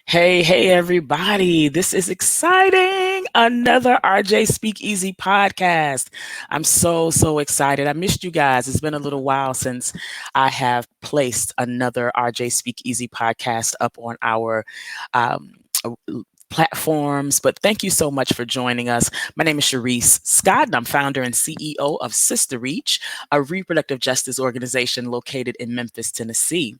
Hey, everybody. This is exciting. Another RJ SpeakEazy podcast. I'm so excited. I missed you guys. It's been a little while since I have placed another RJ SpeakEazy podcast up on our um, platforms. But thank you so much for joining us. My name is Sharice Scott, and I'm founder and CEO of Sister Reach, a reproductive justice organization located in Memphis, Tennessee.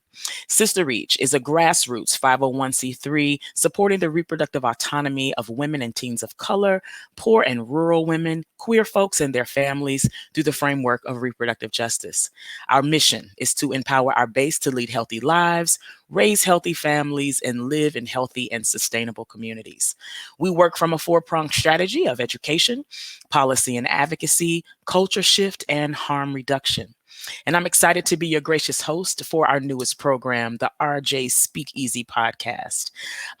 Sister Reach is a grassroots 501c3 supporting the reproductive autonomy of women and teens of color, poor and rural women, queer folks and their families through the framework of reproductive justice. Our mission is to empower our base to lead healthy lives, raise healthy families, and live in healthy and sustainable communities. We work from a four-pronged strategy of education, policy and advocacy, culture shift, and harm reduction. And I'm excited to be your gracious host for our newest program, the RJ SpeakEazy podcast.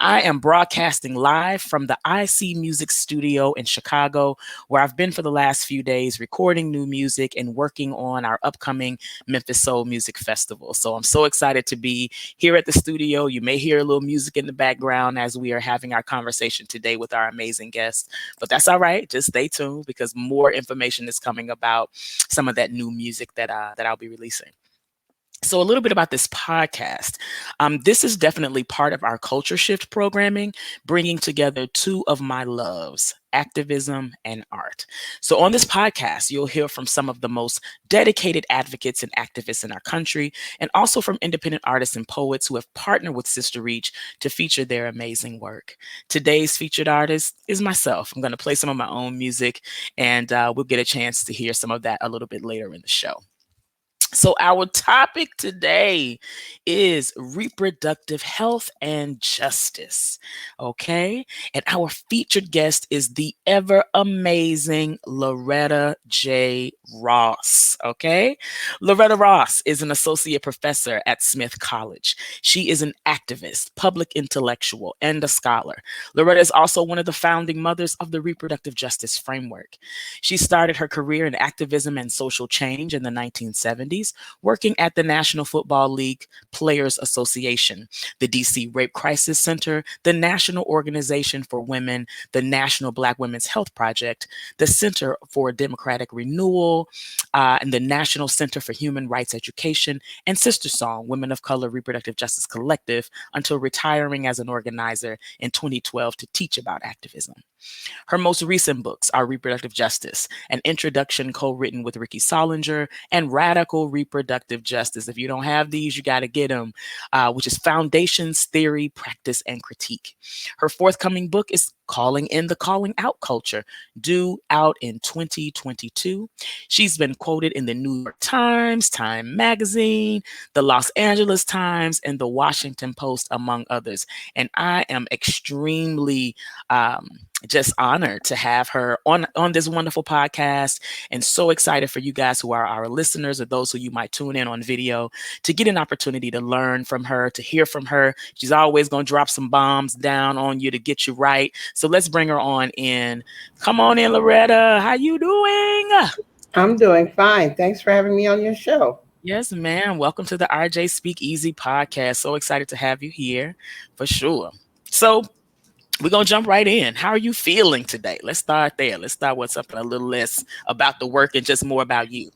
I am broadcasting live from the IC Music Studio in Chicago, where I've been for the last few days recording new music and working on our upcoming Memphis Soul Music Festival. So I'm so excited to be here at the studio. You may hear a little music in the background as we are having our conversation today with our amazing guests, but that's all right. Just stay tuned because more information is coming about some of that new music that I'll be releasing. So, a little bit about this podcast. This is definitely part of our culture shift programming, bringing together two of my loves, activism and art. So, on this podcast, you'll hear from some of the most dedicated advocates and activists in our country, and also from independent artists and poets who have partnered with Sister Reach to feature their amazing work. Today's featured artist is myself. I'm going to play some of my own music, and we'll get a chance to hear some of that a little bit later in the show. So, our topic today is reproductive health and justice. Okay. And our featured guest is the ever amazing Loretta J. Ross. Okay. Loretta Ross is an associate professor at Smith College. She is an activist, public intellectual, and a scholar. Loretta is also one of the founding mothers of the reproductive justice framework. She started her career in activism and social change in the 1970s, working at the National Football League Players Association, the DC Rape Crisis Center, the National Organization for Women, the National Black Women's Health Project, the Center for Democratic Renewal, and the National Center for Human Rights Education, and Sister Song, Women of Color Reproductive Justice Collective, until retiring as an organizer in 2012 to teach about activism. Her most recent books are Reproductive Justice, an introduction co-written with Ricky Solinger, and Radical Reproductive Justice. If you don't have these, you got to get them, which is Foundations, Theory, Practice, and Critique. Her forthcoming book is Calling in the Calling Out Culture, due out in 2022. She's been quoted in the New York Times, Time Magazine, the Los Angeles Times, and the Washington Post, among others. And I am extremely just honored to have her on this wonderful podcast, and so excited for you guys who are our listeners or those who you might tune in on video to get an opportunity to learn from her, to hear from her. She's always going to drop some bombs down on you to get you right. So let's bring her on in. Come on in, Loretta. How you doing? I'm doing fine. Thanks for having me on your show. Yes, ma'am. Welcome to the RJ SpeakEazy podcast. So excited to have you here for sure. So we're going to jump right in. How are you feeling today? Let's start there. Let's start with something a little less about the work and just more about you.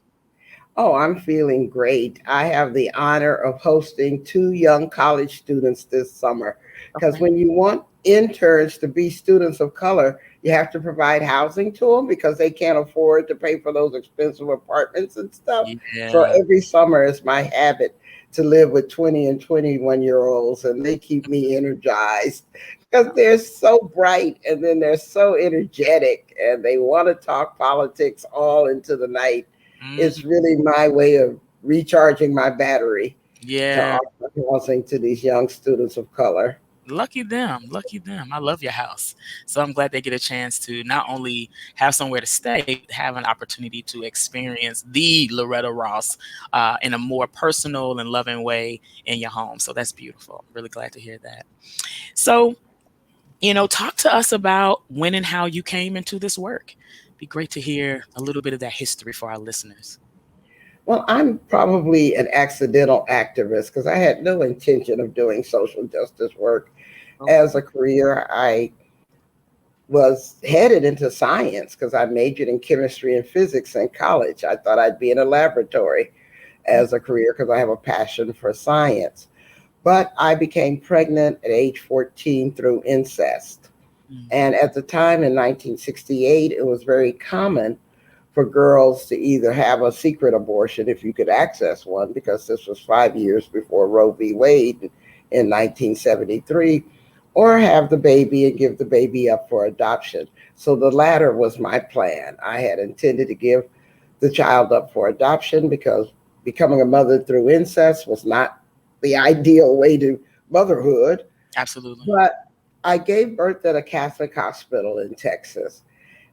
Oh, I'm feeling great. I have the honor of hosting two young college students this summer because Okay. when you want interns to be students of color, you have to provide housing to them because they can't afford to pay for those expensive apartments and stuff. So Yeah. every summer it's my habit to live with 20 and 21-year-olds, and they keep me energized because they're so bright and then they're so energetic and they want to talk politics all into the night. It's Mhm. really my way of recharging my battery to Yeah. offer housing to these young students of color. Lucky them. Lucky them. I love your house. So I'm glad they get a chance to not only have somewhere to stay, but have an opportunity to experience the Loretta Ross in a more personal and loving way in your home. So that's beautiful. I'm really glad to hear that. So, talk to us about when and how you came into this work. Be great to hear a little bit of that history for our listeners. Well, I'm probably an accidental activist because I had no intention of doing social justice work. As a Okay. career, I was headed into science because I majored in chemistry and physics in college. I thought I'd be in a laboratory Mm, as a career because I have a passion for science. But I became pregnant at age 14 through incest. mm, And at the time in 1968, it was very common for girls to either have a secret abortion if you could access one, because this was 5 years before Roe v. Wade in 1973, or have the baby and give the baby up for adoption. So the latter was my plan. I had intended to give the child up for adoption because becoming a mother through incest was not the ideal way to motherhood. absolutely. But I gave birth at a Catholic hospital in Texas.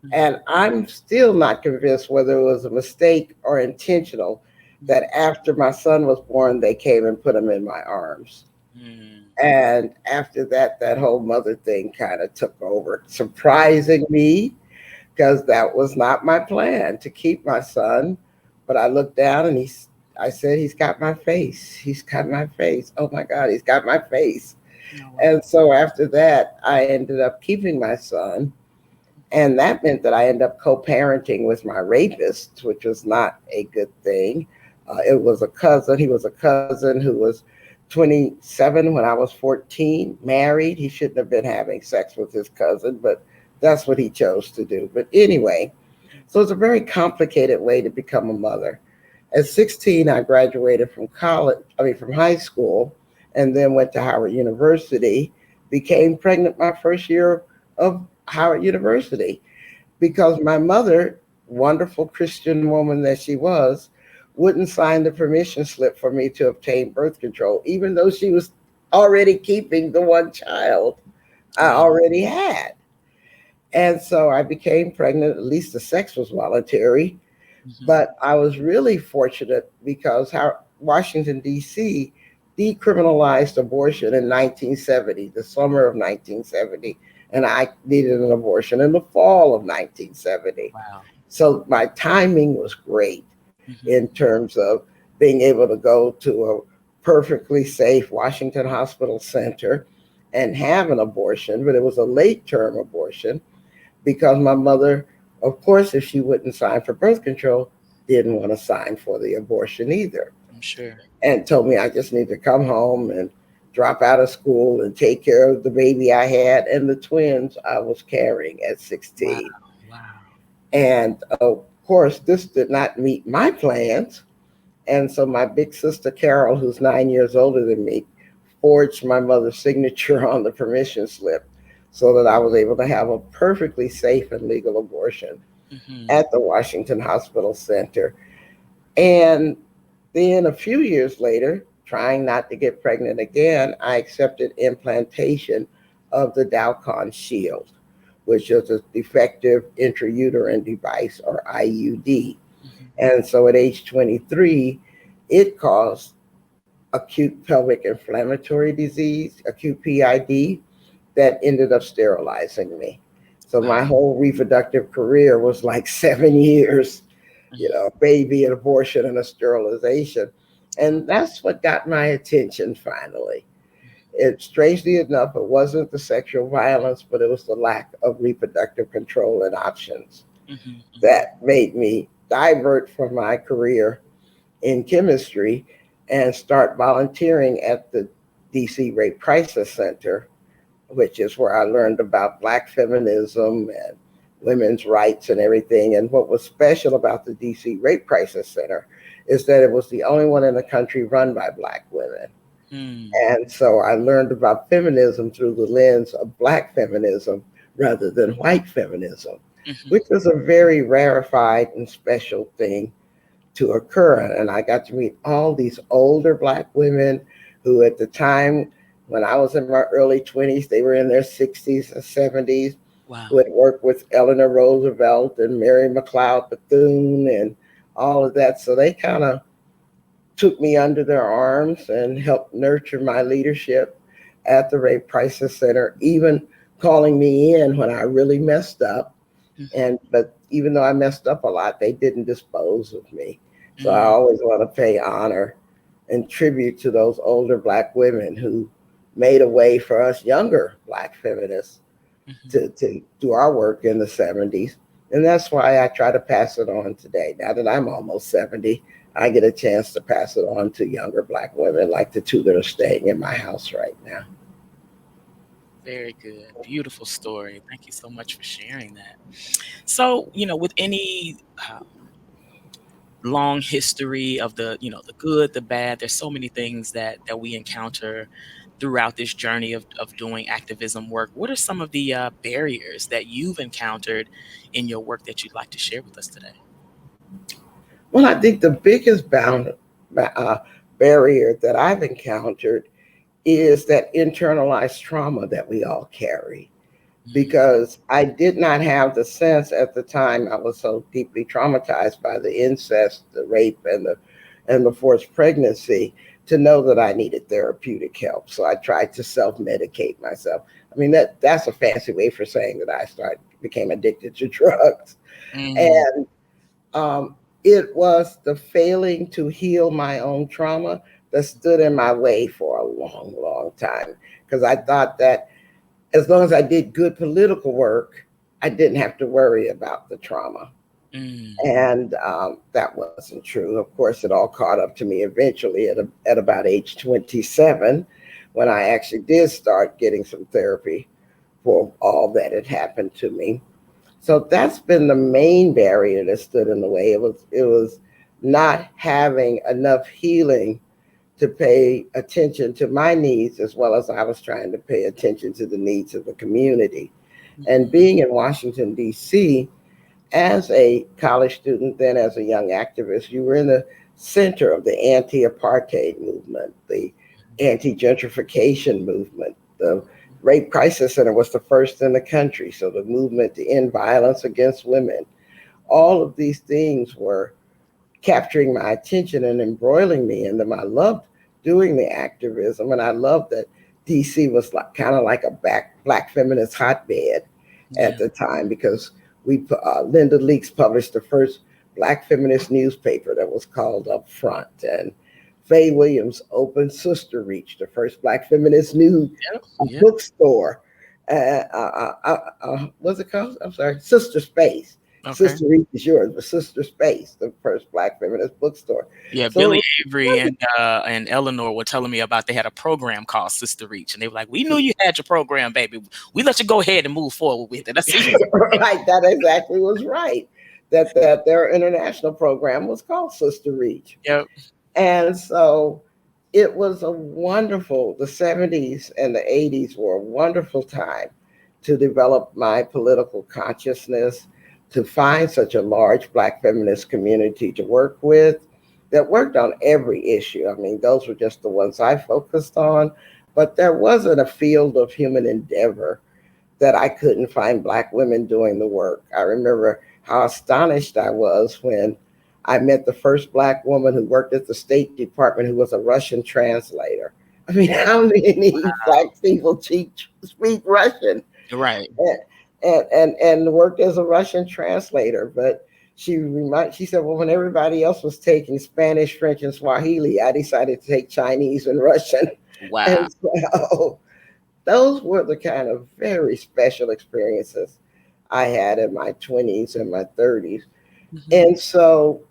Mm, And I'm still not convinced whether it was a mistake or intentional that mm, after my son was born, they came and put him in my arms. mm. And after that, that whole mother thing kind of took over, surprising me because that was not my plan to keep my son. But I looked down and I said, he's got my face. He's got my face. Oh my God, he's got my face. Oh, And wow. so after that, I ended up keeping my son. And that meant that I ended up co parenting with my rapist, which was not a good thing. It was a cousin. He was a cousin who was 27 when I was 14, married. He shouldn't have been having sex with his cousin, but that's what he chose to do. But anyway, so it's a very complicated way to become a mother. At 16, I graduated from from high school, and then went to Howard University, became pregnant my first year of Howard University because my mother, wonderful Christian woman that she was, wouldn't sign the permission slip for me to obtain birth control, even though she was already keeping the one child I Wow. already had. And so I became pregnant. At least the sex was voluntary. Mhm. But I was really fortunate because how Washington, D.C. decriminalized abortion in 1970, the summer of 1970. And I needed an abortion in the fall of 1970. Wow. So my timing was great Mhm. in terms of being able to go to a perfectly safe Washington Hospital Center and have an abortion, but it was a late term abortion because my mother, of course, if she wouldn't sign for birth control, didn't want to sign for the abortion either, I'm sure. and told me I just need to come home and drop out of school and take care of the baby I had and the twins I was carrying at Wow. 16. Wow. And of course, this did not meet my plans. And so my big sister Carol, who's 9 years older than me, forged my mother's signature on the permission slip so that I was able to have a perfectly safe and legal abortion Mhm. at the Washington Hospital Center. And then a few years later, trying not to get pregnant again, I accepted implantation of the Dalcon Shield, which is a defective intrauterine device or IUD. Mhm. And so at age 23, it caused acute pelvic inflammatory disease, acute PID, that ended up sterilizing me. So Wow. my whole reproductive career was like 7 years, Mhm. baby, an abortion, and a sterilization. And that's what got my attention finally. It, strangely enough, it wasn't the sexual violence, but it was the lack of reproductive control and options Mhm. Mhm. that made me divert from my career in chemistry and start volunteering at the DC Rape Crisis Center, which is where I learned about Black feminism and women's rights and everything. And what was special about the DC Rape Crisis Center is that it was the only one in the country run by Black women. Mm. And so I learned about feminism through the lens of Black feminism rather than white feminism, Mhm. which was a very rarefied and special thing to occur. And I got to meet all these older Black women who, at the time when I was in my early 20s, they were in their 60s and 70s, who Wow. had worked with Eleanor Roosevelt and Mary McLeod Bethune and all of that. So they kind of took me under their arms and helped nurture my leadership at the Rape Crisis Center, even calling me in when I really messed up. Mhm. But even though I messed up a lot, they didn't dispose of me. So I Mm. always want to pay honor and tribute to those older Black women who made a way for us younger Black feminists Hmm. to do our work in the 70s. And that's why I try to pass it on today. Now that I'm almost 70, I get a chance to pass it on to younger Black women like the two that are staying in my house right now. Very good. Beautiful story. Thank you so much for sharing that. So, with any long history of the good, the bad, there's so many things that we encounter throughout this journey of doing activism work. What are some of the barriers that you've encountered in your work that you'd like to share with us today? Well, I think the biggest uh, barrier that I've encountered is that internalized trauma that we all carry. Because I did not have the sense at the time, I was so deeply traumatized by the incest, the rape, and the forced pregnancy, to know that I needed therapeutic help. So I tried to self-medicate myself. I mean, that's a fancy way for saying that became addicted to drugs. Mm, And it was the failing to heal my own trauma that stood in my way for a long, long time. Because I thought that as long as I did good political work, I didn't have to worry about the trauma. mm, And that wasn't true. Of course, it all caught up to me eventually at about age 27, when I actually did start getting some therapy for all that had happened to me. So that's been the main barrier that stood in the way. It was not having enough healing to pay attention to my needs as well as I was trying to pay attention to the needs of the community. And mhm, being in Washington, D.C., as a college student, then as a young activist, you were in the center of the anti apartheid movement, the anti gentrification movement. The Rape Crisis Center was the first in the country. So the movement to end violence against women, all of these things were capturing my attention and embroiling me in them. I loved doing the activism, and I loved that DC was like kind of like a black feminist hotbed at yeah. the time, because Linda Leakes published the first black feminist newspaper that was called Up Front, and Faye Williams opened Sister Reach, the first black feminist news Yep. Yep. bookstore. What's it called? I'm sorry, Sister Space. Okay. Sister Reach is yours, but Sister Space, the first black feminist bookstore. Yeah, So Billy it Avery and Eleanor were telling me about they had a program called Sister Reach, and they were like, "We knew you had your program, baby. We let you go ahead and move forward with it." I see. right, that exactly was right. That their international program was called Sister Reach. Yep. And so it was a wonderful, the 70s and the 80s were a wonderful time to develop my political consciousness, to find such a large Black feminist community to work with that worked on every issue. I mean, those were just the ones I focused on, but there wasn't a field of human endeavor that I couldn't find Black women doing the work. I remember how astonished I was when I met the first Black woman who worked at the State Department who was a Russian translator. I mean, how many Black people speak Russian Right. and, and worked as a Russian translator? But she said, well, when everybody else was taking Spanish, French, and Swahili, I decided to take Chinese and Russian. Wow. And so those were the kind of very special experiences I had in my 20s and my 30s. Hmm. And so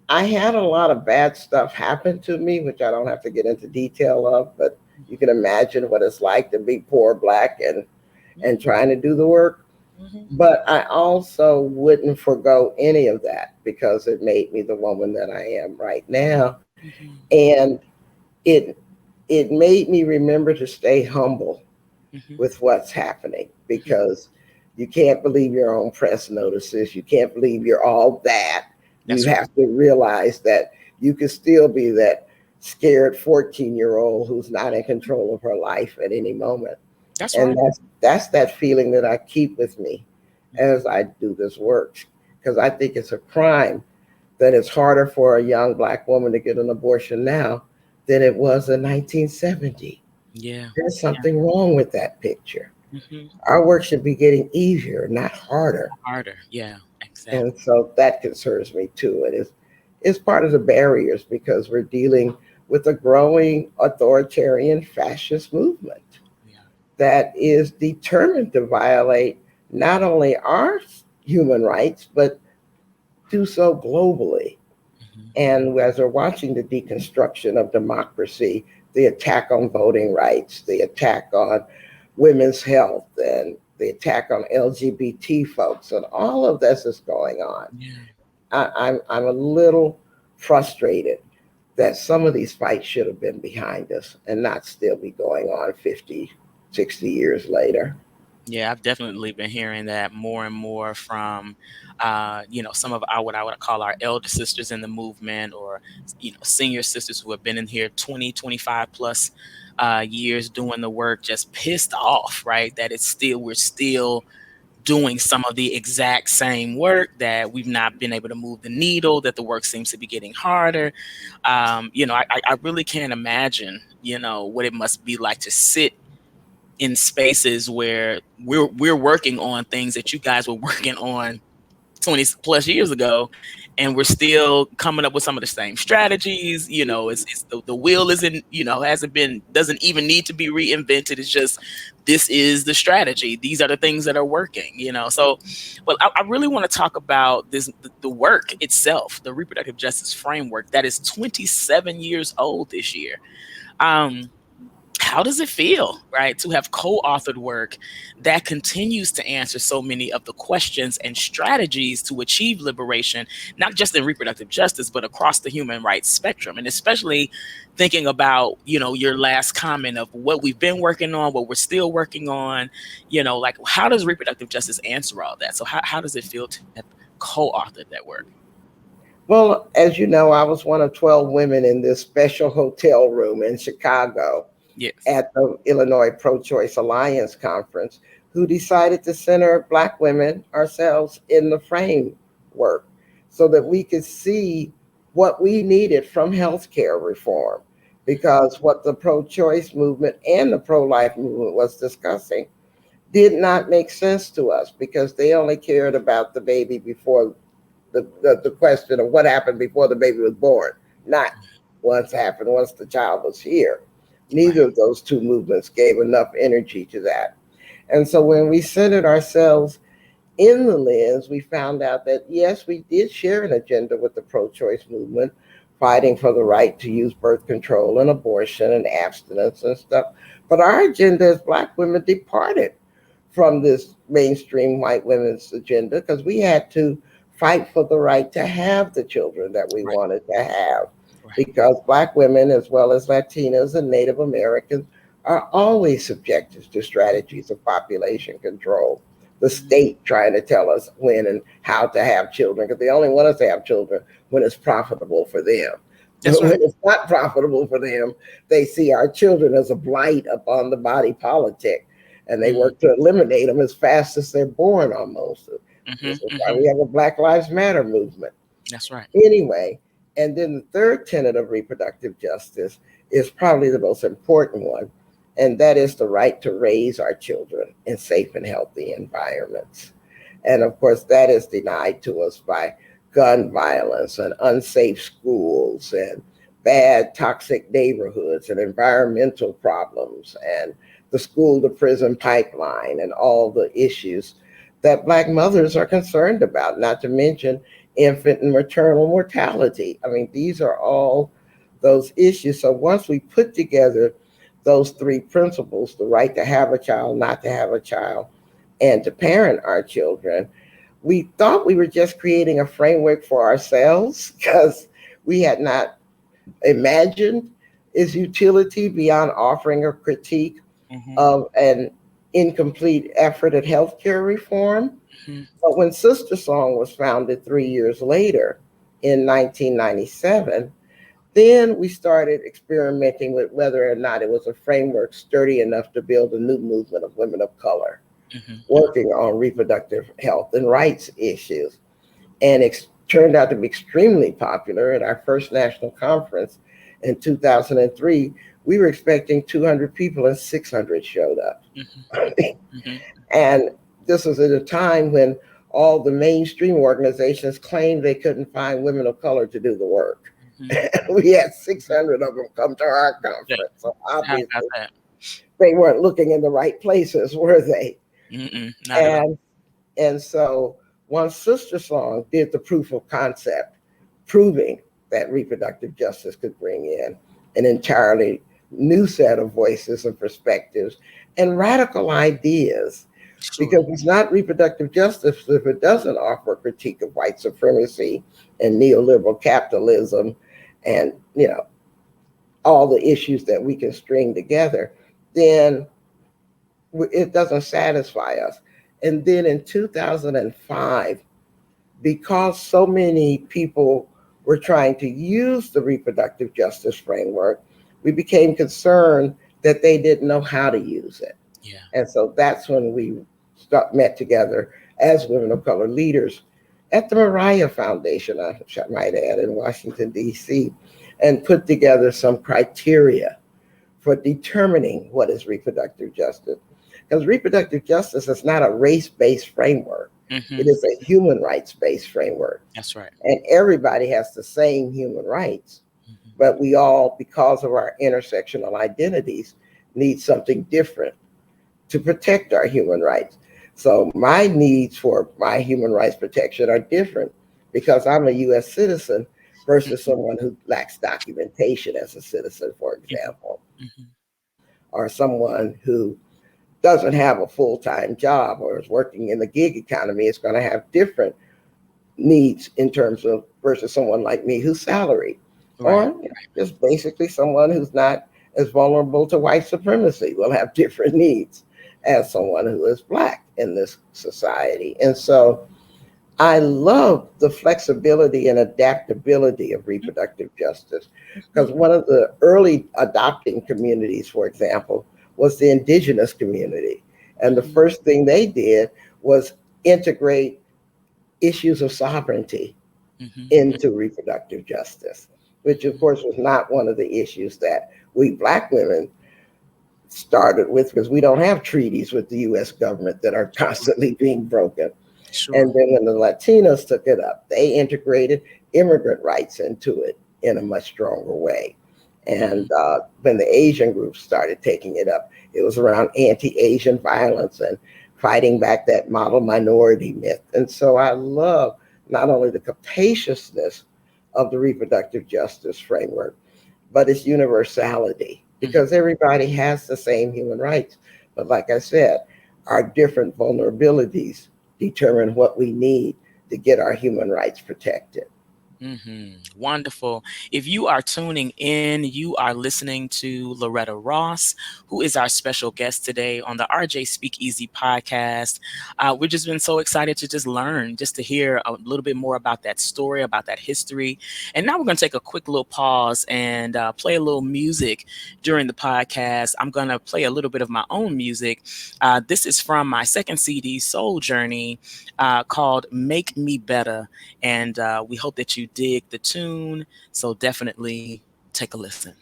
I had a lot of bad stuff happen to me, which I don't have to get into detail of, but you can imagine what it's like to be poor Black and trying to do the work. Hmm. But I also wouldn't forego any of that because it made me the woman that I am right now. Hmm. And it it made me remember to stay humble Hmm. with what's happening, Hmm. because you can't believe your own press notices. You can't believe you're all that. You That's right. have to realize that you can still be that scared 14-year-old who's not in control of her life at any moment. That's And right. that's that feeling that I keep with me Hmm. as I do this work. Because I think it's a crime that it's harder for a young Black woman to get an abortion now than it was in 1970. Yeah. There's Yeah. something wrong with that picture. Hmm. Our work should be getting easier, not harder. Harder. Yeah. Exactly. And so that concerns me too. It's part of the barriers because we're dealing with a growing authoritarian fascist movement Yeah. that is determined to violate not only our human rights, but do so globally. Hmm. And as we're watching the deconstruction of democracy, the attack on voting rights, the attack on women's health, and the attack on LGBT folks, and all of this is going on. Yeah. I'm a little frustrated that some of these fights should have been behind us and not still be going on 50, 60 years later. Yeah, I've definitely been hearing that more and more from, some of our what I would call our elder sisters in the movement, or senior sisters who have been in here 20, 25 plus years doing the work, just pissed off, right? That we're still doing some of the exact same work, that we've not been able to move the needle, that the work seems to be getting harder. I really can't imagine, what it must be like to sit in spaces where we're working on things that you guys were working on 20 plus years ago, and we're still coming up with some of the same strategies. It's the wheel isn't, hasn't been, doesn't even need to be reinvented. It's just, this is the strategy, these are the things that are working. So, but I really want to talk about the work itself, the reproductive justice framework that is 27 years old this year. um how does it feel, right, to have co-authored work that continues to answer so many of the questions and strategies to achieve liberation, not just in reproductive justice, but across the human rights spectrum? And especially thinking about, your last comment of what we've been working on, what we're still working on, like, how does reproductive justice answer all that? So how does it feel to have co-authored that work? Well, as you know, I was one of 12 women in this special hotel room in Chicago Yes. at the Illinois Pro Choice Alliance conference who decided to center Black women ourselves in the framework so that we could see what we needed from healthcare reform. Because what the pro choice movement and the pro life movement was discussing did not make sense to us because they only cared about the baby before the question of what happened before the baby was born, not what's happened once the child was here. Neither Right. of those two movements gave enough energy to that. And so when we centered ourselves in the lens, we found out that yes, we did share an agenda with the pro choice movement, fighting for the right to use birth control and abortion and abstinence and stuff. But our agenda as Black women departed from this mainstream white women's agenda because we had to fight for the right to have the children that we Right. wanted to have. Right. Because Black women, as well as Latinas and Native Americans, are always subjected to strategies of population control. The Mhm. state trying to tell us when and how to have children because they only want us to have children when it's profitable for them. That's But right. when it's not profitable for them, they see our children as a blight upon the body politic and they Mm. work to eliminate them as fast as they're born almost. Mhm. This is why Mhm. we have a Black Lives Matter movement. That's right. Anyway, and then the third tenet of reproductive justice is probably the most important one, and that is the right to raise our children in safe and healthy environments. And of course, that is denied to us by gun violence and unsafe schools and bad, toxic neighborhoods and environmental problems and the school to prison pipeline and all the issues that Black mothers are concerned about, not to mention infant and maternal mortality. I mean, these are all those issues. So once we put together those three principles, the right to have a child, not to have a child, and to parent our children, we thought we were just creating a framework for ourselves because we had not imagined its utility beyond offering a critique Mhm. of an incomplete effort at healthcare reform. Mhm. But when Sister Song was founded 3 years later in 1997, then we started experimenting with whether or not it was a framework sturdy enough to build a new movement of women of color Mhm. working on reproductive health and rights issues. And it turned out to be extremely popular. At our first national conference in 2003, we were expecting 200 people and 600 showed up. Mhm. Mhm. Mhm. And this was at a time when all the mainstream organizations claimed they couldn't find women of color to do the work. Mhm. We had 600 of them come to our Yeah. conference. So How about obviously that? they weren't looking in the right places, were they? Mm-mm, not at all. And and so one sister song did the proof of concept, proving that reproductive justice could bring in an entirely new set of voices and perspectives and radical ideas. Sure. Because it's not reproductive justice if it doesn't offer a critique of white supremacy and neoliberal capitalism and, all the issues that we can string together, then it doesn't satisfy us. And then in 2005, because so many people were trying to use the reproductive justice framework, we became concerned that they didn't know how to use it. Yeah. And so that's when we met together as women of color leaders at the Mariah Foundation, I might add, in Washington, D.C., and put together some criteria for determining what is reproductive justice. Because reproductive justice is not a race based framework, Mm-hmm. it is a human rights based framework. That's right. And everybody has the same human rights, Mm-hmm. but we all, because of our intersectional identities, need something different to protect our human rights. So my needs for my human rights protection are different because I'm a US citizen versus Mm-hmm. someone who lacks documentation as a citizen, for example, Mm-hmm. or someone who doesn't have a full-time job or is working in the gig economy is going to have different needs in terms of versus someone like me who's salaried, Right. or just basically someone who's not as vulnerable to white supremacy will have different needs as someone who is black in this society. And so I love the flexibility and adaptability of reproductive justice because one of the early adopting communities, for example, was the indigenous community. And the Mm-hmm. first thing they did was integrate issues of sovereignty Mm-hmm. into reproductive justice, which of course was not one of the issues that we Black women started with because we don't have treaties with the US government that are Sure. constantly being broken. Sure. And then when the Latinos took it up, they integrated immigrant rights into it in a much stronger way. Mm-hmm. And when the Asian groups started taking it up, it was around anti Asian violence and fighting back that model minority myth. And so I love not only the capaciousness of the reproductive justice framework, but its universality Mm-hmm. because everybody has the same human rights. But like I said, our different vulnerabilities determine what we need to get our human rights protected. Mm-hmm. Wonderful. If you are tuning in, you are listening to Loretta Ross, who is our special guest today on the RJ SpeakEazy podcast. We've just been so excited to just learn, just to hear a little bit more about that story, about that history. And now we're going to take a quick little pause and play a little music during the podcast. I'm going to play a little bit of my own music. This is from my second CD, Soul Journey, called Make Me Better. And we hope that you dig the tune. So definitely take a listen.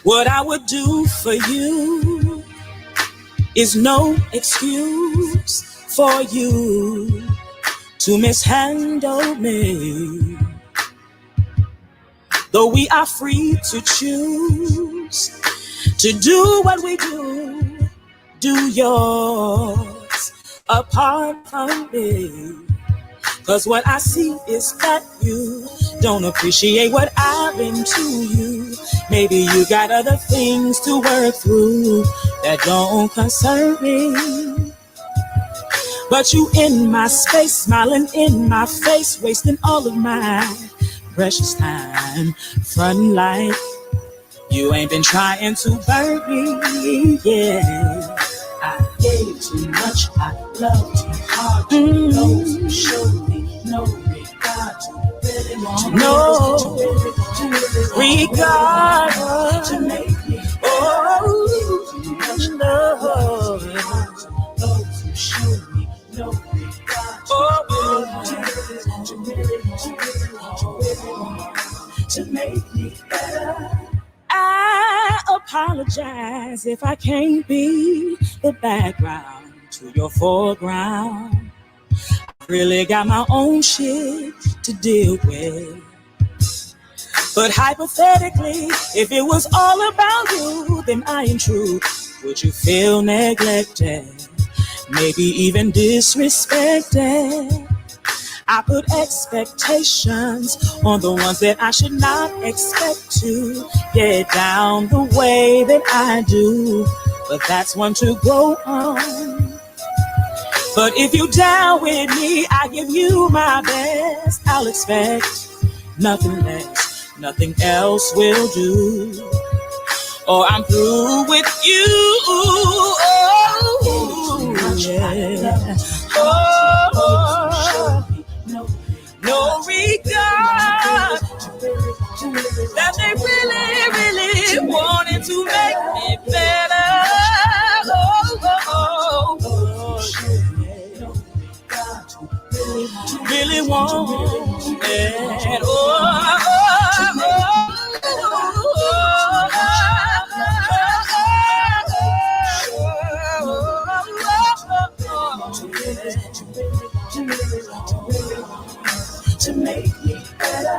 What I would do for you is no excuse for you to mishandle me. Though we are free to choose to do what we do yours apart from me. Cause what I see is that you don't appreciate what I've been to you. Maybe you got other things to work through that don't concern me. But you in my space, smiling in my face, wasting all of my precious time. Frontin' like you ain't been trying to burn me, yeah. I gave too much, I loved too hard. Those who showed me no regard to really want no regard to make me Oh, Lord, those who show me no regard. To make me better. I apologize if I can't be the background to your foreground. I've really got my own shit to deal with. But hypothetically, if it was all about you, then I in truth, would you feel neglected? Maybe even disrespected? I put expectations on the ones that I should not expect to get down the way that I do. But that's one to grow on. But if you down with me, I give you my best. I'll expect nothing less, nothing else will do. Or I'm through with you. Oh, yeah. Oh, no regard that they really, really wanted to make me better. Really want it. To make me better.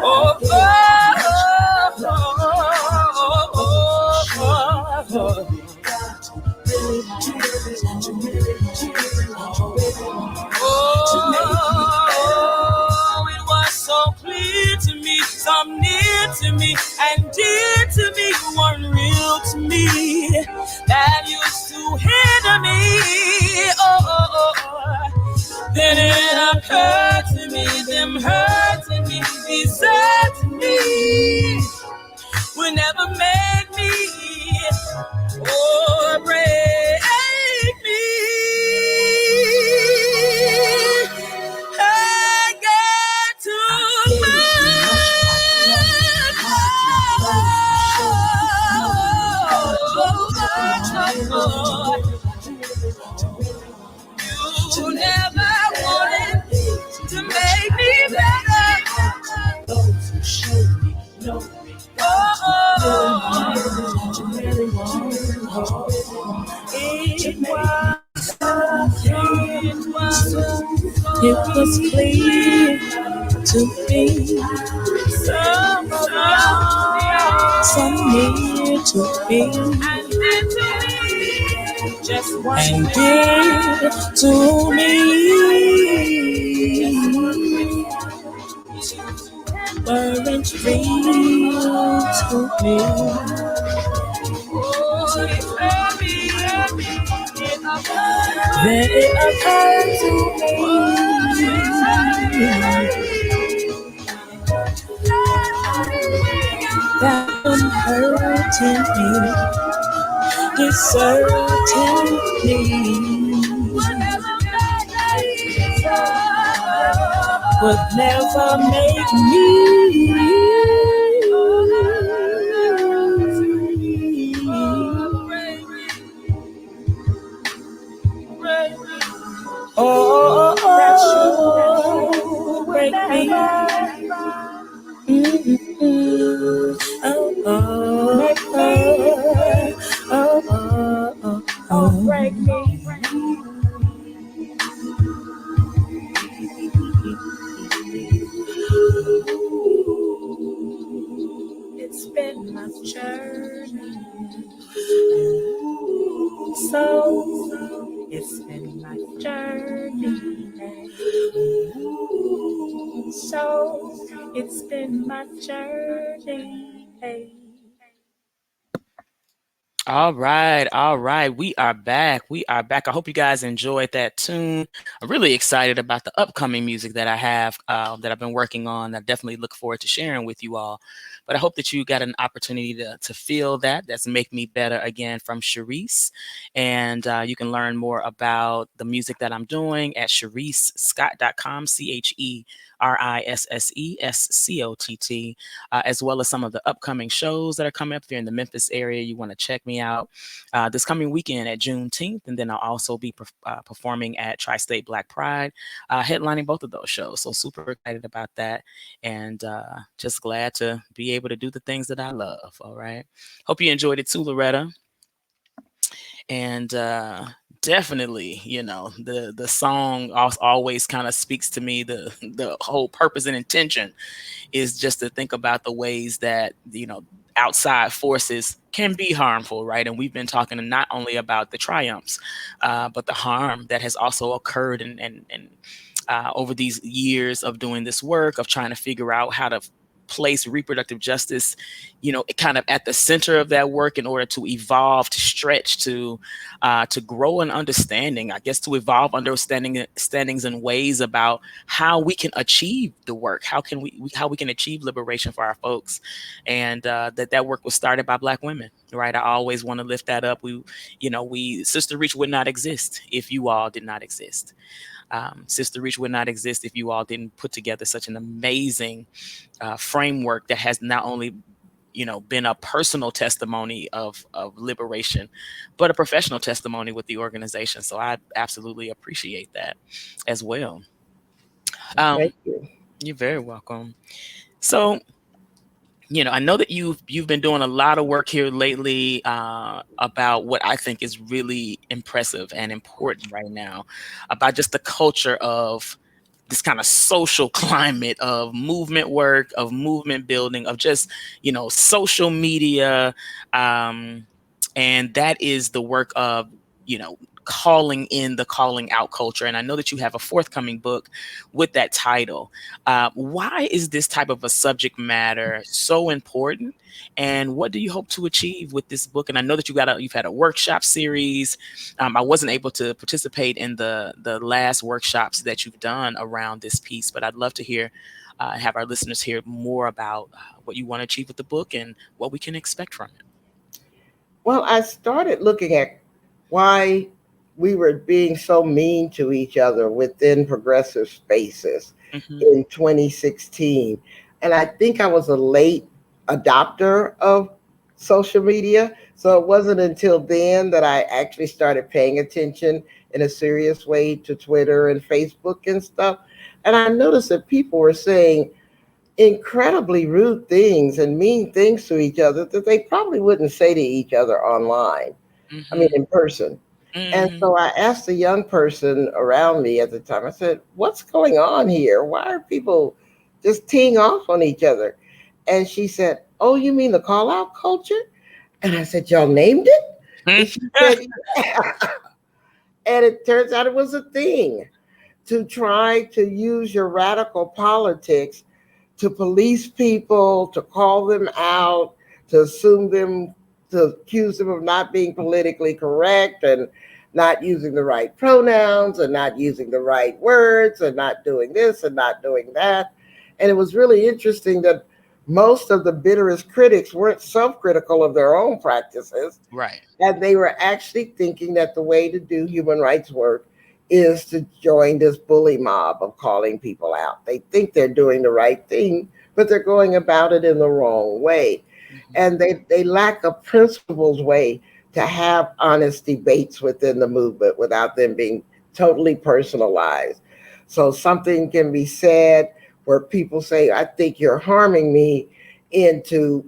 It was so clear to me, some near to me, and dear to me, one real to me, that used to hinder me. Then it occurred to me, them hurting me, deserting me, will never make me or break me. I got too much. You never wanted to make me better. Those who show me no regard. It was clear to me. Some near to me. Just and dear to me. Weren't real to me. Then it occurred to me that I'm hurting me, deserting me, would never make me. Oh, break me. Oh, break me. It's been my journey. So it's been my journey. So it's been my journey. All right, all right. We are back. We are back. I hope you guys enjoyed that tune. I'm really excited about the upcoming music that I have that I've been working on. I definitely look forward to sharing with you all. But I hope that you got an opportunity to feel that. That's Make Me Better again from Sharice. And you can learn more about the music that I'm doing at ShariceScott.com, RISSESCOTT, as well as some of the upcoming shows that are coming up. If you're in the Memphis area, you want to check me out this coming weekend at Juneteenth. And then I'll also be performing at Tri State Black Pride, headlining both of those shows. So super excited about that. And just glad to be able to do the things that I love. All right. Hope you enjoyed it too, Loretta. And definitely, the song always kind of speaks to me. The whole purpose and intention is just to think about the ways that outside forces can be harmful, right? And we've been talking not only about the triumphs, but the harm that has also occurred and over these years of doing this work, of trying to figure out how to place reproductive justice, kind of at the center of that work in order to evolve, to stretch, to grow an understanding, I guess, to evolve understandings and ways about how we can achieve the work, how we can achieve liberation for our folks, and that work was started by Black women, right? I always want to lift that up. We Sister Reach would not exist if you all did not exist. Sister Reach would not exist if you all didn't put together such an amazing framework that has not only been a personal testimony of liberation, but a professional testimony with the organization. So I absolutely appreciate that as well. Thank Um, you. you're very welcome. So I know that you've been doing a lot of work here lately about what I think is really impressive and important right now, about just the culture of this kind of social climate of movement work, of movement building, of just social media, and that is the work of calling in the calling out culture. And I know that you have a forthcoming book with that title. Why is this type of a subject matter so important? And what do you hope to achieve with this book? And I know that you've had a workshop series. I wasn't able to participate in the last workshops that you've done around this piece, but I'd love to hear, have our listeners hear more about what you want to achieve with the book and what we can expect from it. Well, I started looking at why we were being so mean to each other within progressive spaces Hmm. in 2016. And I think I was a late adopter of social media. So it wasn't until then that I actually started paying attention in a serious way to Twitter and Facebook and stuff. And I noticed that people were saying incredibly rude things and mean things to each other that they probably wouldn't say to each other online. I mean, Hmm. in person. And Hmm. so I asked a young person around me at the time, I said, "What's going on here? Why are people just teeing off on each other?" And she said, "Oh, you mean the call out culture?" And I said, "Y'all named it?" And she said, "Yeah." And it turns out it was a thing to try to use your radical politics to police people, to call them out, to assume them, to accuse them of not being politically correct and not using the right pronouns and not using the right words and not doing this and not doing that. And it was really interesting that most of the bitterest critics weren't self critical of their own practices, Right. and they were actually thinking that the way to do human rights work is to join this bully mob of calling people out. They think they're doing the right thing, but they're going about it in the wrong way. Hmm. And they lack a principles way to have honest debates within the movement without them being totally personalized. So something can be said where people say, "I think you're harming me," into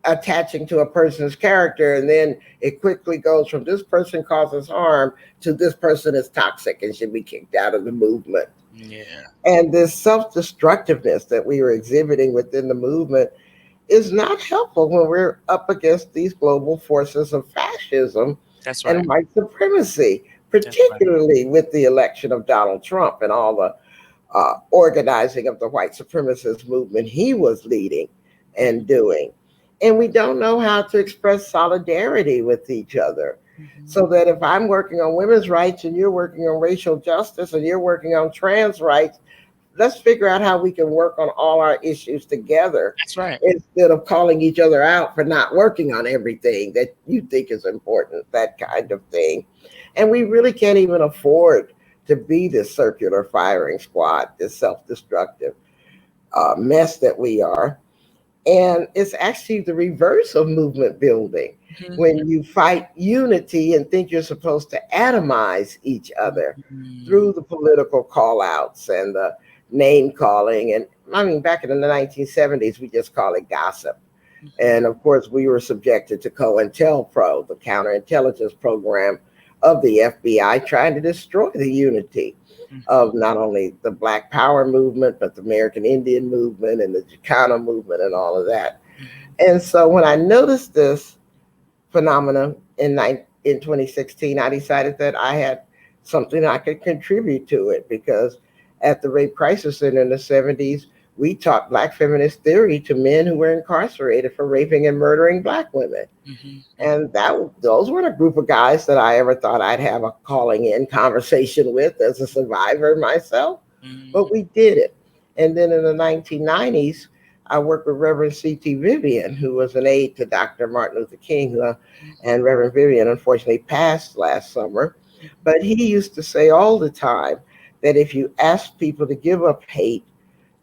attaching to a person's character, and then it quickly goes from "this person causes harm" to "this person is toxic and should be kicked out of the movement." Yeah, And this self-destructiveness that we were exhibiting within the movement is not helpful when we're up against these global forces of fascism that's right. and white supremacy, That's right. particularly with the election of Donald Trump and all the organizing of the white supremacist movement he was leading and doing. And we don't know how to express solidarity with each other. Hmm. So that if I'm working on women's rights and you're working on racial justice and you're working on trans rights, let's figure out how we can work on all our issues together That's right. instead of calling each other out for not working on everything that you think is important, that kind of thing. And we really can't even afford to be this circular firing squad, this self destructive. mess that we are. And it's actually the reverse of movement building when you fight unity and think you're supposed to atomize each other Mhm. through the political call outs and the name calling. And I mean, back in the 1970s, we just call it gossip. Mhm. And of course, we were subjected to COINTELPRO, the counterintelligence program of the FBI, trying to destroy the unity Mhm. of not only the Black Power movement, but the American Indian movement and the Chicano movement and all of that. Mhm. And so when I noticed this phenomenon in 2016, I decided that I had something I could contribute to it because at the Rape Crisis Center in the 70s, we taught Black feminist theory to men who were incarcerated for raping and murdering Black women. Mhm. Mhm. And those weren't a group of guys that I ever thought I'd have a calling in conversation with as a survivor myself, but Mhm. we did it. And then in the 1990s, I worked with Reverend C.T. Vivian, who was an aide to Dr. Martin Luther King, and Reverend Vivian unfortunately passed last summer. But he used to say all the time that if you ask people to give up hate,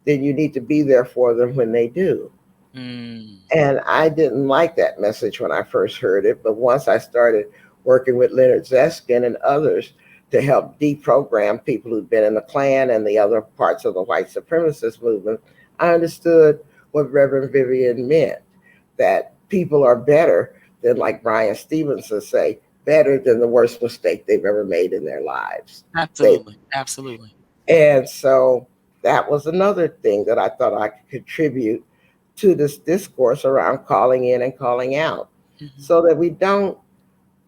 then you need to be there for them when they do. Mhm. And I didn't like that message when I first heard it. But once I started working with Leonard Zeskin and others to help deprogram people who'd been in the Klan and the other parts of the white supremacist movement, I understood what Reverend Vivian meant, that people are better than, like Brian Stevenson say, better than the worst mistake they've ever made in their lives. They Absolutely. Absolutely. and so that was another thing that I thought I could contribute to this discourse around calling in and calling out Mhm. so that we don't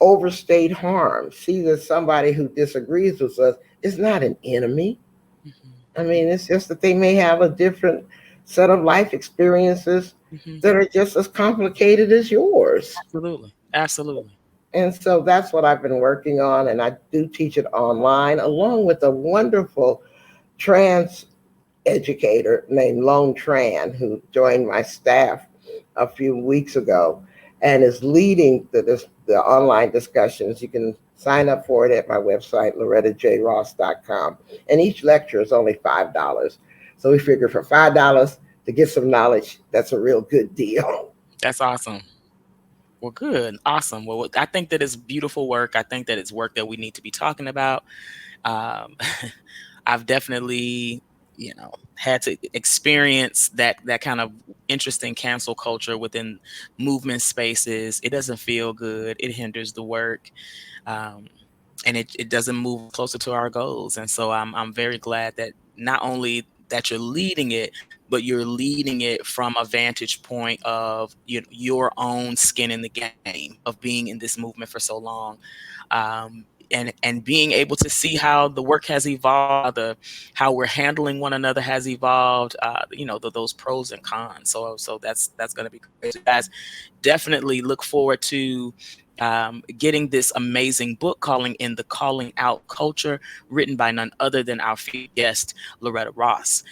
overstate harm. See that somebody who disagrees with us is not an enemy. Mhm. I mean, it's just that they may have a different set of life experiences Mhm. that are just as complicated as yours. Absolutely. Absolutely. And so that's what I've been working on. And I do teach it online along with a wonderful trans educator named Lone Tran, who joined my staff a few weeks ago and is leading the online discussions. You can sign up for it at my website, lorettajross.com. And each lecture is only $5. So we figure for $5 to get some knowledge, that's a real good deal. That's awesome. Well, good. Awesome. Well, I think that it's beautiful work. I think that it's work that we need to be talking about. Um, I've definitely, had to experience that kind of interesting cancel culture within movement spaces. It doesn't feel good. It hinders the work, um, and it doesn't move us closer to our goals. And so I'm very glad that not only that you're leading it, but you're leading it from a vantage point of your own skin in the game of being in this movement for so long, and being able to see how the work has evolved, how we're handling one another has evolved. Those pros and cons. So that's going to be great. So guys, definitely look forward to getting this amazing book, Calling in the Calling Out Culture, written by none other than our featured guest, Loretta Ross.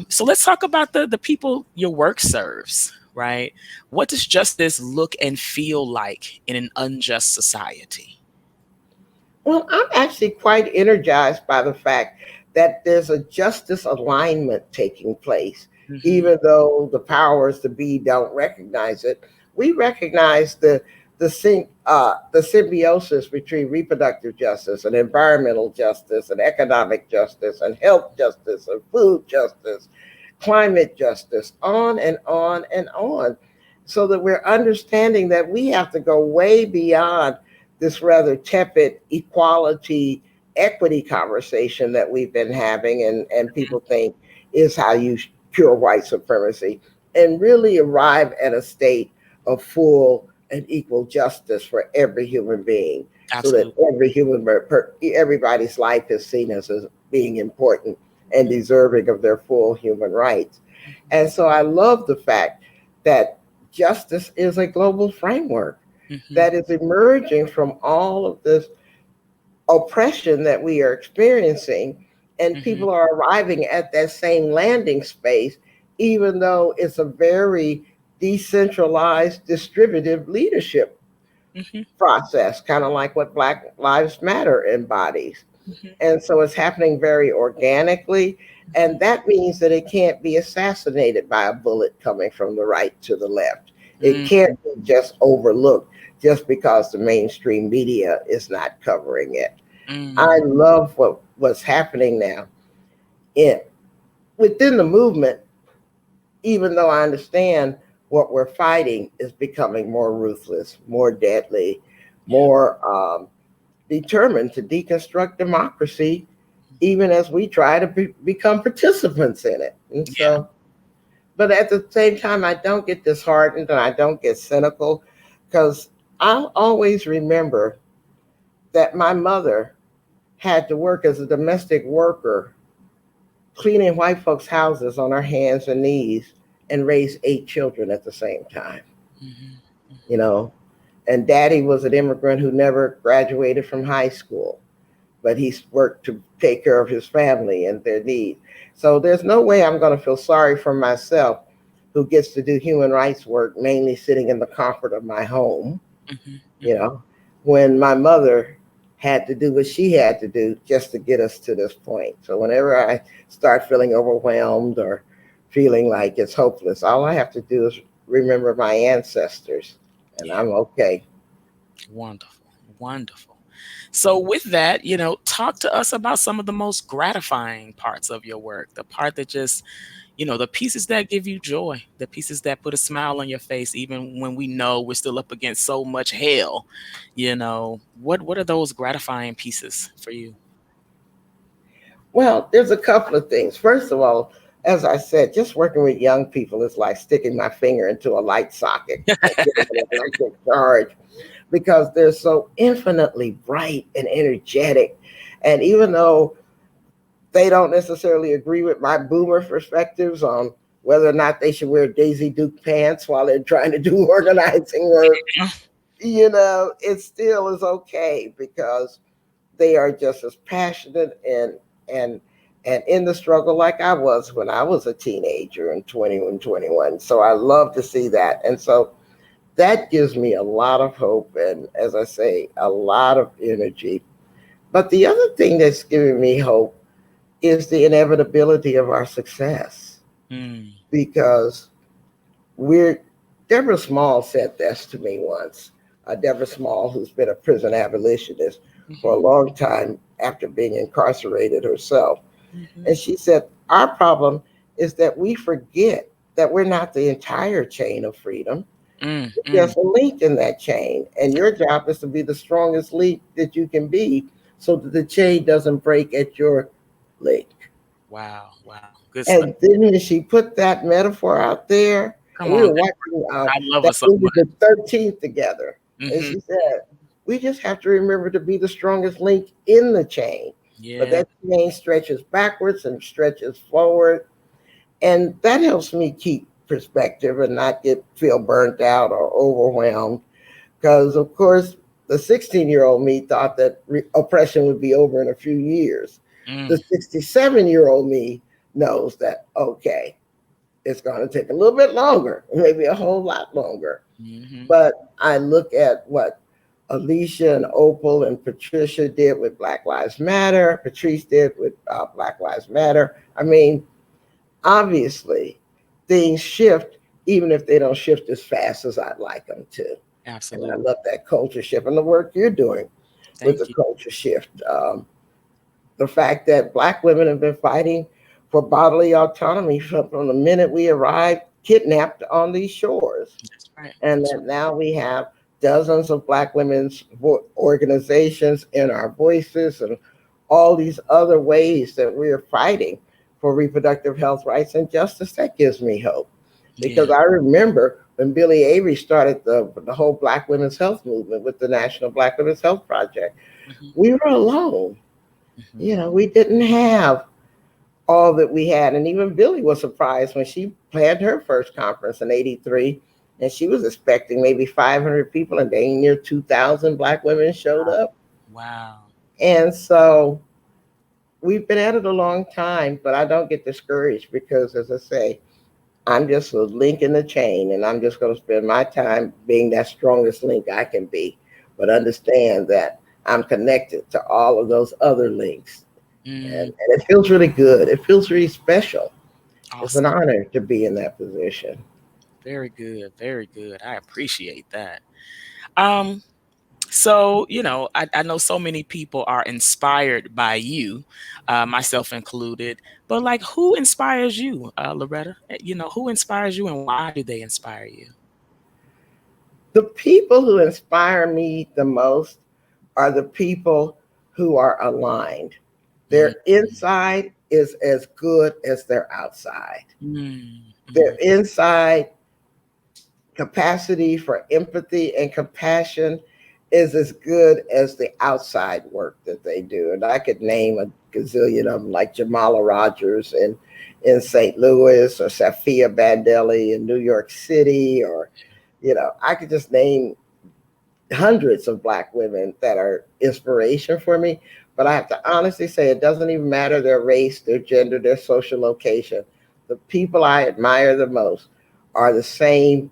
So let's talk about the people your work serves, right? What does justice look and feel like in an unjust society? Well, I'm actually quite energized by the fact that there's a justice alignment taking place, Hmm. even though the powers to be don't recognize it. We recognize the symbiosis between reproductive justice and environmental justice and economic justice and health justice and food justice, climate justice, on and on and on, so that we're understanding that we have to go way beyond this rather tepid equality equity conversation that we've been having and people think is how you cure white supremacy, and really arrive at a state of full and equal justice for every human being, so that Absolutely. everybody's life is seen as being important and deserving of their full human rights. And so I love the fact that justice is a global framework Hmm. that is emerging from all of this oppression that we are experiencing. And Hmm. people are arriving at that same landing space, even though it's a very decentralized, distributive leadership Hmm. process, kind of like what Black Lives Matter embodies. Mhm. And so it's happening very organically. And that means that it can't be assassinated by a bullet coming from the right to the left. It Mhm. can't be just overlooked just because the mainstream media is not covering it. I Mm. love what's happening now in within the movement, even though I understand what we're fighting is becoming more ruthless, more deadly, Yeah. more determined to deconstruct democracy, even as we try to become participants in it. And Yeah. so, but at the same time, I don't get disheartened and I don't get cynical because I'll always remember that my mother had to work as a domestic worker, cleaning white folks' houses on her hands and knees and raise 8 children at the same time, Mhm. you Mhm. know. And daddy was an immigrant who never graduated from high school, but he's worked to take care of his family and their needs. So there's no way I'm going to feel sorry for myself who gets to do human rights work mainly sitting in the comfort of my home, Mhm. you Mhm. know, when my mother had to do what she had to do just to get us to this point. So whenever I start feeling overwhelmed or feeling like it's hopeless, all I have to do is remember my ancestors and Yeah. I'm okay. Wonderful. Wonderful. So, with that, talk to us about some of the most gratifying parts of your work, the part that just, the pieces that give you joy, the pieces that put a smile on your face, even when we know we're still up against so much hell. What are those gratifying pieces for you? Well, there's a couple of things. First of all, as I said, just working with young people is like sticking my finger into a light socket and getting an electric charge because they're so infinitely bright and energetic. And even though they don't necessarily agree with my boomer perspectives on whether or not they should wear Daisy Duke pants while they're trying to do organizing work, it still is okay because they are just as passionate and and in the struggle like I was when I was a teenager and 20 and 21. So I love to see that. And so that gives me a lot of hope and, as I say, a lot of energy. But the other thing that's giving me hope is the inevitability of our success Mm. because we're Deborah Small said this to me once. Deborah Small, who's been a prison abolitionist for a Mhm. long time after being incarcerated herself. Mhm. And she said, our problem is that we forget that we're not the entire chain of freedom. Mm. We're Mm. just a link in that chain. And your job is to be the strongest link that you can be so that the chain doesn't break at your link. Wow. Wow. Good stuff. And then when she put that metaphor out there, Come and we on. were watching I love that her so movie, much. The 13th, together. And Mhm. she said, we just have to remember to be the strongest link in the chain. But Yeah. that chain stretches backwards and stretches forward. And that helps me keep perspective and not feel burnt out or overwhelmed. Because, of course, the 16-year-old me thought that oppression would be over in a few years. The Mm. 67-year-old me knows that, okay, it's going to take a little bit longer, maybe a whole lot longer. Mhm. But I look at what Alicia and Opal and Patricia did with Black Lives Matter, Patrice did with Black Lives Matter. I mean, obviously, things shift, even if they don't shift as fast as I'd like them to. And I Absolutely. love that culture shift and the work you're doing with the Thank you. culture shift. The fact that Black women have been fighting for bodily autonomy from the minute we arrived kidnapped on these shores. That's right. And That's that now we have dozens of Black women's organizations in our voices and all these other ways that we are fighting for reproductive health rights and justice. That gives me hope because yeah. I remember when Billy Avery started the whole Black women's health movement with the National Black Women's Health Project. Mhm. We were alone. Mhm. We didn't have all that we had. And even Billy was surprised when she planned her first conference in 83. And she was expecting maybe 500 people, and dang near 2,000 Black women showed up. Wow. And so we've been at it a long time, but I don't get discouraged because, as I say, I'm just a link in the chain, and I'm just going to spend my time being that strongest link I can be. But understand that I'm connected to all of those other links. Mm, And it feels really good. It feels really special. It's an awesome. honor to be in that position. Very good. Very good. I appreciate that. Um, so, I know so many people are inspired by you, myself included, but like who inspires you, Loretta? Who inspires you and why do they inspire you? The people who inspire me the most are the people who are aligned. Mm, Their inside is as good as their outside. mm, Their mm, inside capacity for empathy and compassion is as good as the outside work that they do. And I could name a gazillion of them, like Jamala Rogers in St. Louis, or Safia Bandelli in New York City, or, I could just name hundreds of Black women that are inspiration for me. But I have to honestly say, it doesn't even matter their race, their gender, their social location. The people I admire the most are the same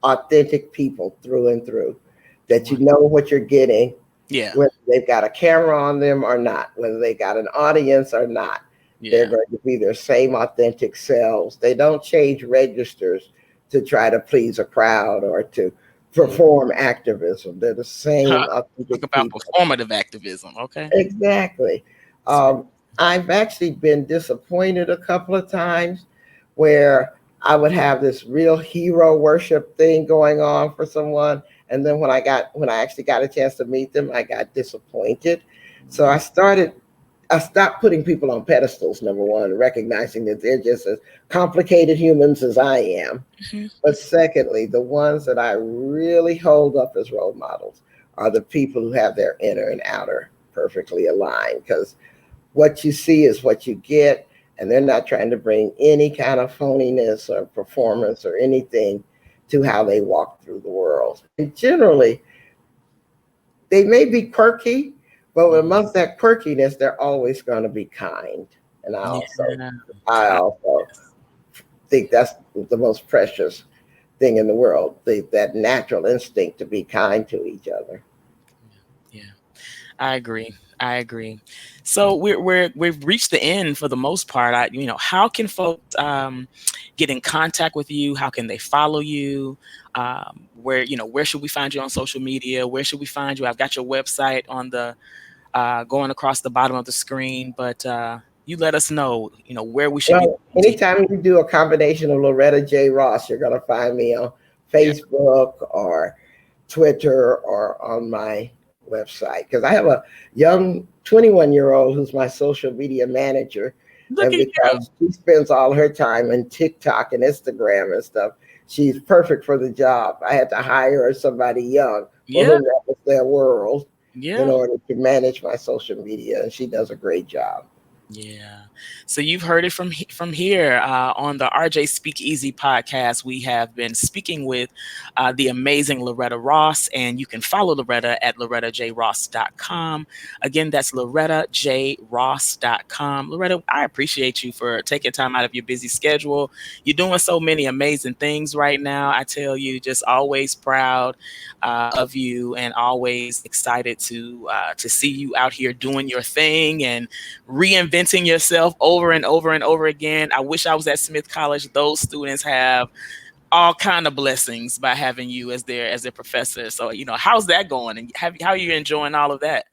authentic people through and through, that you wow. know what you're getting, Yeah, whether they've got a camera on them or not, whether they got an audience or not. They're yeah. going to be their same authentic selves. They don't change registers to try to please a crowd or to Mm. perform activism. They're the Huh. same Talk authentic about people. performative activism. Okay. Exactly. So, I've actually been disappointed a couple of times where I would have this real hero worship thing going on for someone, and then when I actually got a chance to meet them, I got disappointed. So I stopped putting people on pedestals. Number one, recognizing that they're just as complicated humans as I am. mhm. But secondly, the ones that I really hold up as role models are the people who have their inner and outer perfectly aligned, because what you see is what you get, and they're not trying to bring any kind of phoniness or performance or anything to how they walk through the world. And generally, they may be quirky, but Mhm. amongst that quirkiness, they're always going to be kind. And Yeah. I also think that's the most precious thing in the world, that natural instinct to be kind to each other. Yeah. I agree. I agree. So we've reached the end for the most part. How can folks get in contact with you? How can they follow you? Where should we find you on social media? Where should we find you? I've got your website on the going across the bottom of the screen, but you let us know, where we should be Well, looking to. anytime you do a combination of Loretta J. Ross, you're going to find me on Yeah. Facebook or Twitter or on my website, because I have a young 21-year-old who's my social media manager. Look And at you. because she spends all her time on TikTok and Instagram and stuff, she's perfect for the job. I had to hire somebody young for Yeah. whom that was their world in Yeah. order to manage my social media. And she does a great job. Yeah. So you've heard it from here on the RJ Speak Easy podcast. We have been speaking with the amazing Loretta Ross, and you can follow Loretta at lorettajross.com. Again, that's lorettajross.com. Loretta, I appreciate you for taking time out of your busy schedule. You're doing so many amazing things right now. I tell you, just always proud of you, and always excited to see you out here doing your thing and reinventing yourself over and over and over again. I wish I was at Smith College. Those students have all kind of blessings by having you as their professor. So, how's that going? And how are you enjoying all of that?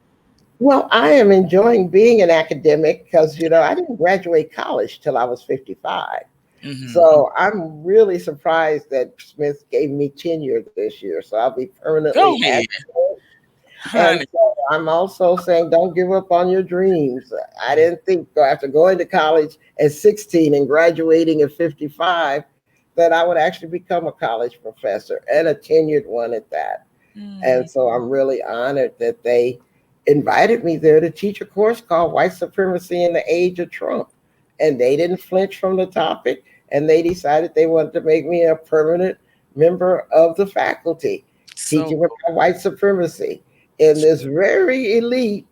Well, I am enjoying being an academic because, I didn't graduate college till I was 55. Hmm. So I'm really surprised that Smith gave me tenure this year. So I'll be Go permanently ahead, absent. And honey. so I'm also saying, don't give up on your dreams. I didn't think after going to college at 16 and graduating at 55 that I would actually become a college professor, and a tenured one at that. And Mm, so I'm really honored that they invited me there to teach a course called White Supremacy in the Age of Trump. And they didn't flinch from the topic, and they decided they wanted to make me a permanent member of the faculty, so teaching cool. about white supremacy in this very elite,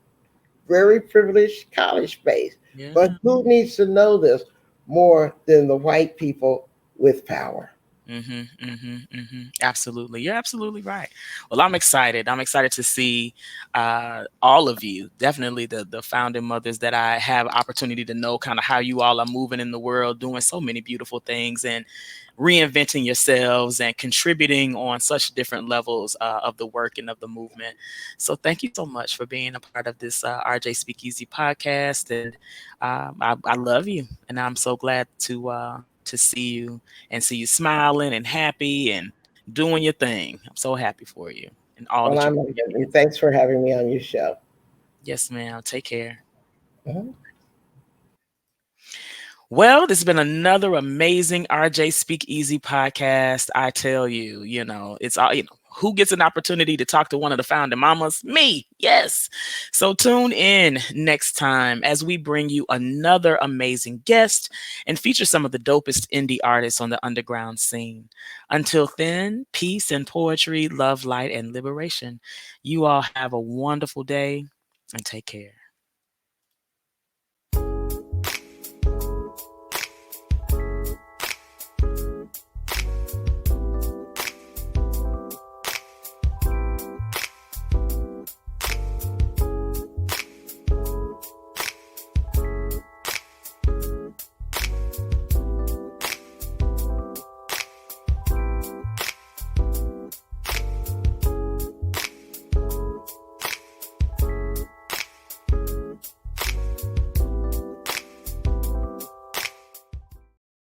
very privileged college space. But Yeah. who needs to know this more than the white people with power? Absolutely. You're absolutely right. Well, I'm excited. I'm excited to see all of you. Definitely the founding mothers that I have opportunity to know kind of how you all are moving in the world, doing so many beautiful things and reinventing yourselves and contributing on such different levels of the work and of the movement. So thank you so much for being a part of this RJ Speakeasy podcast. And I love you. And I'm so glad to see you and see you smiling and happy and doing your thing. I'm so happy for you and all Well, that you're I'm contributing. and thanks for having me on your show. Yes, ma'am. Take care. Mhm. Well, this has been another amazing RJ Speak Easy podcast. I tell you, it's all, who gets an opportunity to talk to one of the founding mamas? Me. Yes. So tune in next time as we bring you another amazing guest and feature some of the dopest indie artists on the underground scene. Until then, peace and poetry, love, light, and liberation. You all have a wonderful day and take care.